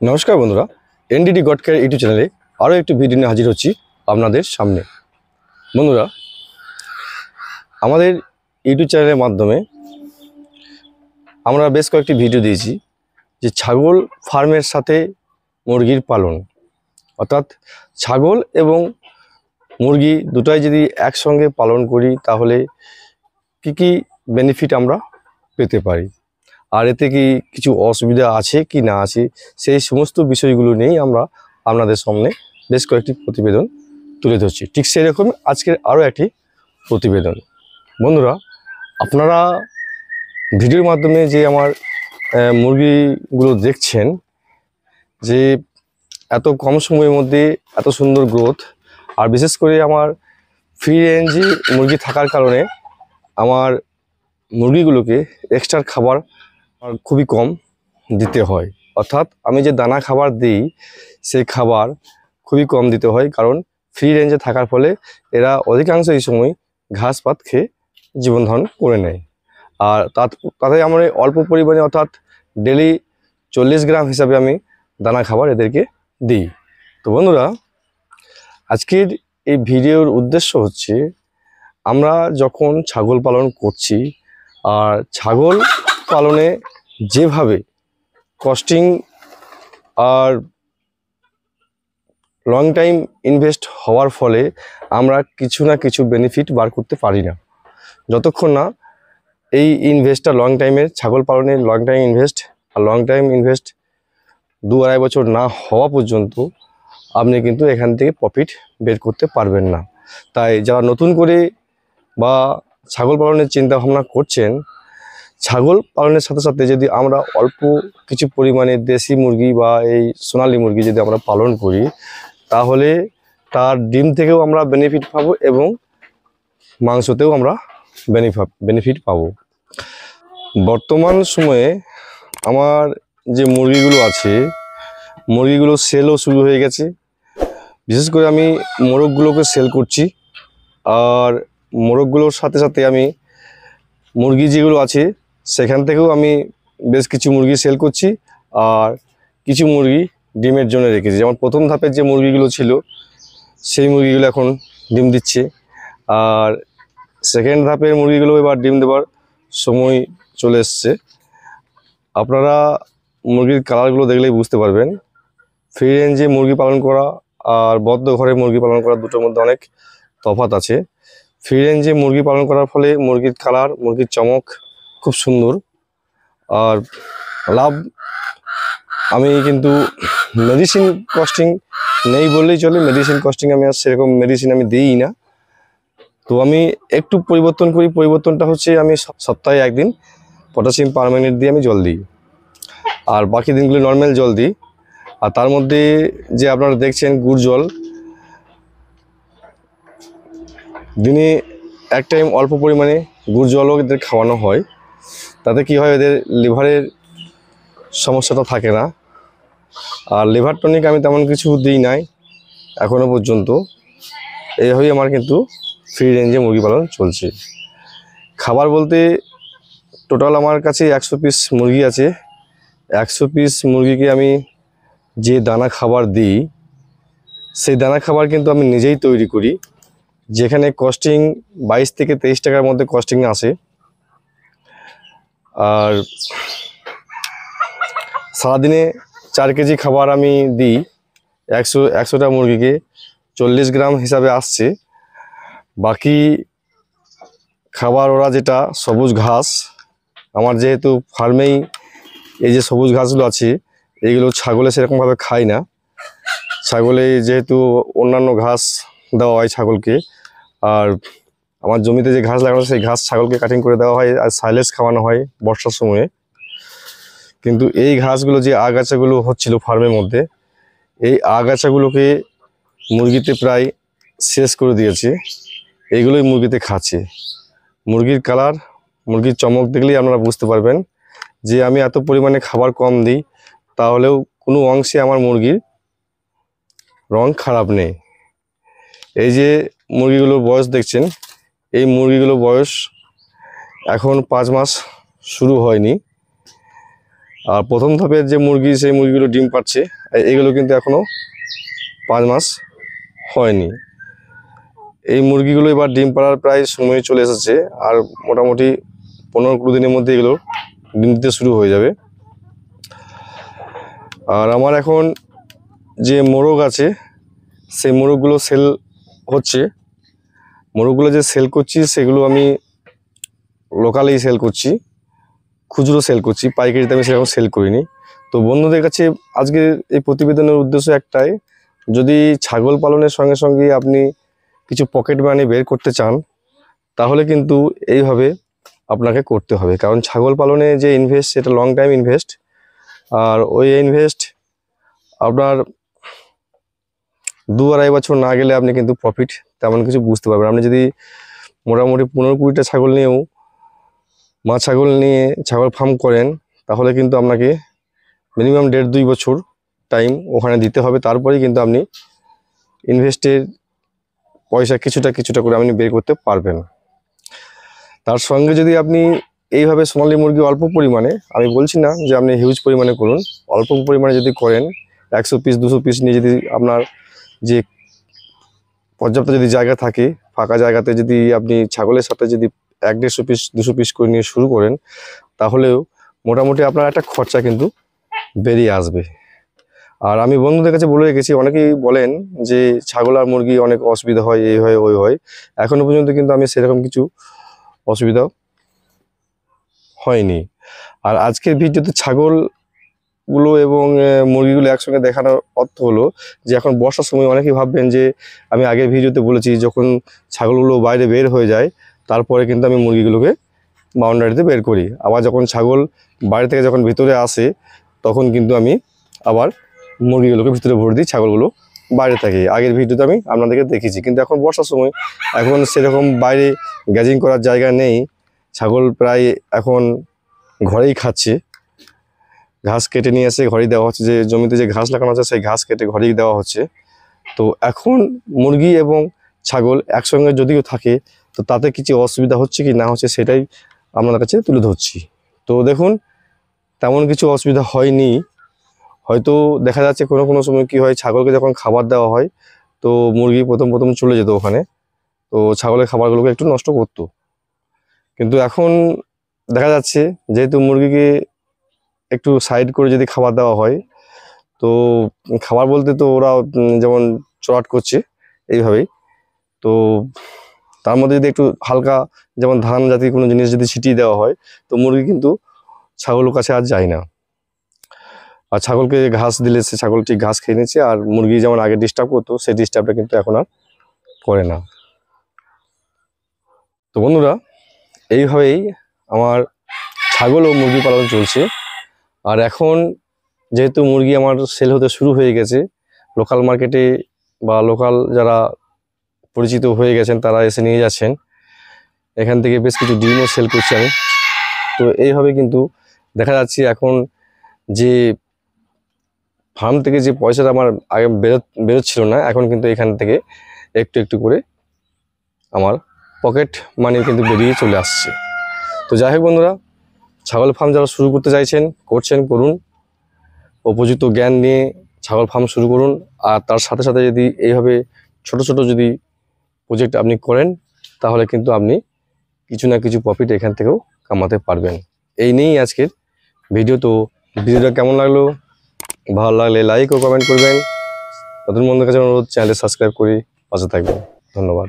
নমস্কার বন্ধুরা, NDD god care YouTube চ্যানেলে আরও একটি ভিডিও নিয়ে হাজির হচ্ছি আপনাদের সামনে। বন্ধুরা, আমাদের ইউটিউব চ্যানেলের মাধ্যমে আমরা বেশ কয়েকটি ভিডিও দিয়েছি যে ছাগল ফার্মের সাথে মুরগির পালন, অর্থাৎ ছাগল এবং মুরগি দুটাই যদি একসঙ্গে পালন করি তাহলে কি কি বেনিফিট আমরা পেতে পারি, আর এতে কি কিছু অসুবিধা আছে কি না আছে, সেই সমস্ত বিষয়গুলো নিয়েই আমরা আপনাদের সামনে বেশ কয়েকটি প্রতিবেদন তুলে ধরছি। ঠিক সেরকম আজকের আরও একটি প্রতিবেদন। বন্ধুরা, আপনারা ভিডিওর মাধ্যমে যে আমার মুরগিগুলো দেখছেন, যে এত কম সময়ের মধ্যে এত সুন্দর গ্রোথ, আর বিশেষ করে আমার ফ্রি রেঞ্জে মুরগি থাকার কারণে আমার মুরগিগুলোকে এক্সট্রা খাবার খুবই কম দিতে হয়। অর্থাৎ আমি যে দানা খাবার দিই সেই খাবার খুবই কম দিতে হয়, কারণ ফ্রি রেঞ্জে থাকার ফলে এরা অধিকাংশ এই সময় ঘাস পাত খেয়ে জীবন ধারণ করে নেয়। আর তাতে আমার অল্প পরিমাণে, অর্থাৎ ডেলি 40 গ্রাম হিসাবে আমি দানা খাবার এদেরকে দিই। তো বন্ধুরা, আজকের এই ভিডিওর উদ্দেশ্য হচ্ছে, আমরা যখন ছাগল পালন করছি, আর ছাগল পালনে যেভাবে কস্টিং আর লং টাইম ইনভেস্ট হওয়ার ফলে আমরা কিছু না কিছু বেনিফিট বার করতে পারি না, যতক্ষণ না এই ইনভেস্টটা লং টাইমের, ছাগল পালনের লং টাইম ইনভেস্ট, আর লং টাইম ইনভেস্ট 2-2.5 বছর না হওয়া পর্যন্ত আপনি কিন্তু এখান থেকে প্রফিট বের করতে পারবেন না। তাই যারা নতুন করে বা ছাগল পালনের চিন্তা ভাবনা করছেন, ছাগল পালনের সাথে সাথে যদি আমরা অল্প কিছু পরিমাণে দেশি মুরগি বা এই সোনালী মুরগি যদি আমরা পালন করি, তাহলে তার ডিম থেকেও আমরা বেনিফিট পাবো এবং মাংসতেও আমরা বেনিফিট পাবো। বর্তমান সময়ে আমার যে মুরগিগুলো আছে, মুরগিগুলো সেলও শুরু হয়ে গেছে। বিশেষ করে আমি মোরগগুলোকে সেল করছি, আর মোরগগুলোর সাথে সাথে আমি মুরগি যেগুলো আছে সেখান থেকেও আমি বেশ কিছু মুরগি সেল করছি, আর কিছু মুরগি ডিমের জন্য রেখেছি। যেমন প্রথম ধাপের যে মুরগিগুলো ছিল সেই মুরগিগুলো এখন ডিম দিচ্ছে, আর সেকেন্ড ধাপের মুরগিগুলো এবার ডিম দেওয়ার সময় চলে এসছে। আপনারা মুরগির কালারগুলো দেখলেই বুঝতে পারবেন। ফ্রি রেঞ্জে মুরগি পালন করা আর বদ্ধ ঘরে মুরগি পালন করা দুটোর মধ্যে অনেক তফাৎ আছে। ফ্রি রেঞ্জে মুরগি পালন করার ফলে মুরগির কালার, মুরগির চমক খুব সুন্দর, আর লাভ। আমি কিন্তু মেডিসিন কস্টিং নেই বললেই চলে, মেডিসিন কস্টিং আমি আর সেরকম মেডিসিন আমি দিই না। তো আমি একটু পরিবর্তন করি, পরিবর্তনটা হচ্ছে আমি সপ্তাহে একদিন পটাশিয়াম পারম্যানেন্ট দিয়ে আমি জল দিই, আর বাকি দিনগুলো নর্মাল জল দিই। আর তার মধ্যে যে আপনারা দেখছেন গুড় জল, দিনে এক টাইম অল্প পরিমাণে গুড় জলও এদের খাওয়ানো হয়। তাতে কি হয়, এদের লিভারের সমস্যাটা থাকে না। আর লিভার টনিক আমি তেমন কিছু দিই নাই এখনও পর্যন্ত। এইভাবেই আমার কিন্তু ফ্রি রেঞ্জে মুরগি পালন চলছে। খাবার বলতে টোটাল আমার কাছে 100 পিস মুরগি আছে। 100 পিস মুরগিকে আমি যে দানা খাবার দিই, সেই দানা খাবার কিন্তু আমি নিজেই তৈরি করি, যেখানে কস্টিং 22 থেকে 23 টাকার মধ্যে কস্টিং আসে। আর সারাদিনে 4 কেজি খাবার আমি দিই। 100টা মুরগিকে 40 গ্রাম হিসাবে আসছে। বাকি খাবার ওরা যেটা সবুজ ঘাস, আমার যেহেতু ফার্মেই এই যে সবুজ ঘাসগুলো আছে, এইগুলো ছাগলে সেরকমভাবে খায় না। ছাগলে যেহেতু অন্যান্য ঘাস দেওয়া হয় ছাগলকে, আর আমার জমিতে যে ঘাস লাগানো সেই ঘাস ছাগলকে কাটিং করে দেওয়া হয়, আর সাইলেজ খাওয়ানো হয় বর্ষার সময়ে। কিন্তু এই ঘাসগুলো, যে আগাছাগুলো হচ্ছিল ফার্মের মধ্যে, এই আগাছাগুলোকে মুরগিতে প্রায় শেষ করে দিয়েছে। এইগুলোই মুরগিতে খাচ্ছে। মুরগির কালার, মুরগির চমক দেখলেই আপনারা বুঝতে পারবেন যে আমি এত পরিমাণে খাবার কম দিই, তাহলেও কোনো অংশে আমার মুরগির রং খারাপ নেই। এই যে মুরগিগুলোর বয়স দেখছেন, এই মুরগিগুলোর বয়স এখন 5 মাস শুরু হয়নি। আর প্রথম ধাপের যে মুরগি, সেই মুরগিগুলো ডিম পাচ্ছে, এগুলো কিন্তু এখনও 5 মাস হয়নি। এই মুরগিগুলো এবার ডিম পাড়ার প্রায় সময় চলে এসেছে, আর মোটামুটি 15-20 দিনের মধ্যে এগুলো ডিম দিতে শুরু হয়ে যাবে। আর আমার এখন যে মোরগ আছে, সেই মোরগগুলো সেল হচ্ছে। মোরগগুলো যে সেল করছি সেগুলো আমি লোকালেই সেল করছি, খুচরো সেল করছি, পাইকারিতে আমি সেরকম সেল করিনি। তো বন্ধুদের কাছে আজকে এই প্রতিবেদনের উদ্দেশ্য একটাই, যদি ছাগল পালনের সঙ্গে সঙ্গে আপনি কিছু পকেট মানি বের করতে চান, তাহলে কিন্তু এইভাবে আপনাকে করতে হবে। কারণ ছাগল পালনে যে ইনভেস্ট, সেটা লং টাইম ইনভেস্ট। আর ওই ইনভেস্ট আপনার 2-2.5 বছর না গেলে আপনি কিন্তু প্রফিট তেমন কিছু বুঝতে পারবেন। আপনি যদি মোটামুটি 15-20টা ছাগল নিয়েও ছাগল নিয়ে ছাগল ফার্ম করেন, তাহলে কিন্তু আপনাকে মিনিমাম 1.5-2 বছর টাইম ওখানে দিতে হবে। তারপরেই কিন্তু আপনি ইনভেস্টের পয়সা কিছুটা করে আপনি বের করতে পারবেন। তার সঙ্গে যদি আপনি এইভাবে সোনালী মুরগি অল্প পরিমাণে, আমি বলছি না যে আপনি হিউজ পরিমাণে করুন, অল্প পরিমাণে যদি করেন, 100 পিস 200 পিস নিয়ে যদি আপনার যে পর্যাপ্ত যদি জায়গা থাকে, ফাঁকা জায়গাতে যদি আপনি ছাগলের সাথে যদি 100-150 পিস 200 পিস করে নিয়ে শুরু করেন, তাহলেও মোটামুটি আপনার একটা খরচা কিন্তু বেরিয়ে আসবে। আর আমি বন্ধুদের কাছে বলে রেখেছি, অনেকেই বলেন যে ছাগল আর মুরগি অনেক অসুবিধা হয়, এই হয় ওই হয়। এখনো পর্যন্ত কিন্তু আমি সেরকম কিছু অসুবিধা হয়নি। আর আজকের ভিডিওতে ছাগলগুলো এবং মুরগিগুলো একসঙ্গে দেখানোর অর্থ হলো যে এখন বর্ষার সময় অনেকেই ভাববেন যে আমি আগের ভিডিওতে বলেছি, যখন ছাগলগুলো বাইরে বের হয়ে যায় তারপরে কিন্তু আমি মুরগিগুলোকে বাউন্ডারিতে বের করি। আবার যখন ছাগল বাইরে থেকে যখন ভিতরে আসে, তখন কিন্তু আমি আবার মুরগিগুলোকে ভিতরে ভরে দিই, ছাগলগুলো বাইরে থাকে। আগের ভিডিওতে আমি আপনাদেরকে দেখিয়েছি। কিন্তু এখন বর্ষার সময়, এখন সেরকম বাইরে গ্যাজিং করার জায়গা নেই। ছাগল প্রায় এখন ঘরেই খাচ্ছে, ঘাস কেটে নিয়ে এসে ঘরেই দেওয়া হচ্ছে। যে জমিতে যে ঘাস লাগানো আছে, সেই ঘাস কেটে ঘরেই দেওয়া হচ্ছে। তো এখন মুরগি এবং ছাগল একসঙ্গে যদিও থাকে, তো তাতে কিছু অসুবিধা হচ্ছে কি না হচ্ছে, সেটাই আপনাদের কাছে তুলে ধরছি। তো দেখুন, তেমন কিছু অসুবিধা হয়নি। হয়তো দেখা যাচ্ছে কোনো সময় কি হয়, ছাগলকে যখন খাবার দেওয়া হয়, তো মুরগি প্রথম চলে যেত ওখানে, তো ছাগলের খাবারগুলোকে একটু নষ্ট করতো। কিন্তু এখন দেখা যাচ্ছে, যেহেতু মুরগিকে একটু সাইড করে যদি খাবার দেওয়া হয়, তো খাবার বলতে তো ওরা যেমন চড়াট করছে এইভাবেই, তো তার মধ্যে যদি একটু হালকা যেমন ধান জাতীয় কোনো জিনিস যদি ছিটিয়ে দেওয়া হয়, তো মুরগি কিন্তু ছাগলের কাছে আর যায় না। আর ছাগলকে ঘাস দিলে সে ছাগল ঠিক ঘাস খেয়ে নিচ্ছে। আর মুরগি যেমন আগে ডিস্টার্ব করতো, সেই ডিস্টার্বটা কিন্তু এখন আর করে না। তো বন্ধুরা, এইভাবেই আমার ছাগল ও মুরগি পালন চলছে। আর এখন যেহেতু মুরগি আমার সেল হতে শুরু হয়ে গেছে, লোকাল মার্কেটে বা লোকাল যারা পরিচিত হয়ে গেছেন তারা এসে নিয়ে যাচ্ছেন। এখান থেকে বেশ কিছু ডিমও সেল করছি আমি। তো এইভাবে কিন্তু দেখা যাচ্ছে এখন যে ফার্ম থেকে যে পয়সাটা আমার আগে বেরোচ্ছিল না, এখন কিন্তু এখান থেকে একটু করে আমার পকেট মানি কিন্তু বেরিয়ে চলে আসছে। তো যাই হোক বন্ধুরা, ছাগল ফার্ম যারা শুরু করতে চাইছেন, করুন। উপযুক্ত জ্ঞান নিয়ে ছাগল ফার্ম শুরু করুন। আর তার সাথে সাথে যদি এইভাবে ছোট যদি প্রজেক্ট আপনি করেন, তাহলে কিন্তু আপনি কিছু না কিছু প্রফিট এখান থেকেও কামাতে পারবেন। এই নিয়েই আজকের ভিডিও। তো ভিডিওটা কেমন লাগলো, ভালো লাগলে লাইক ও কমেন্ট করবেন। নতুন বন্ধুদের কাছে অনুরোধ, চ্যানেলটি সাবস্ক্রাইব করে পাশে থাকবেন। ধন্যবাদ।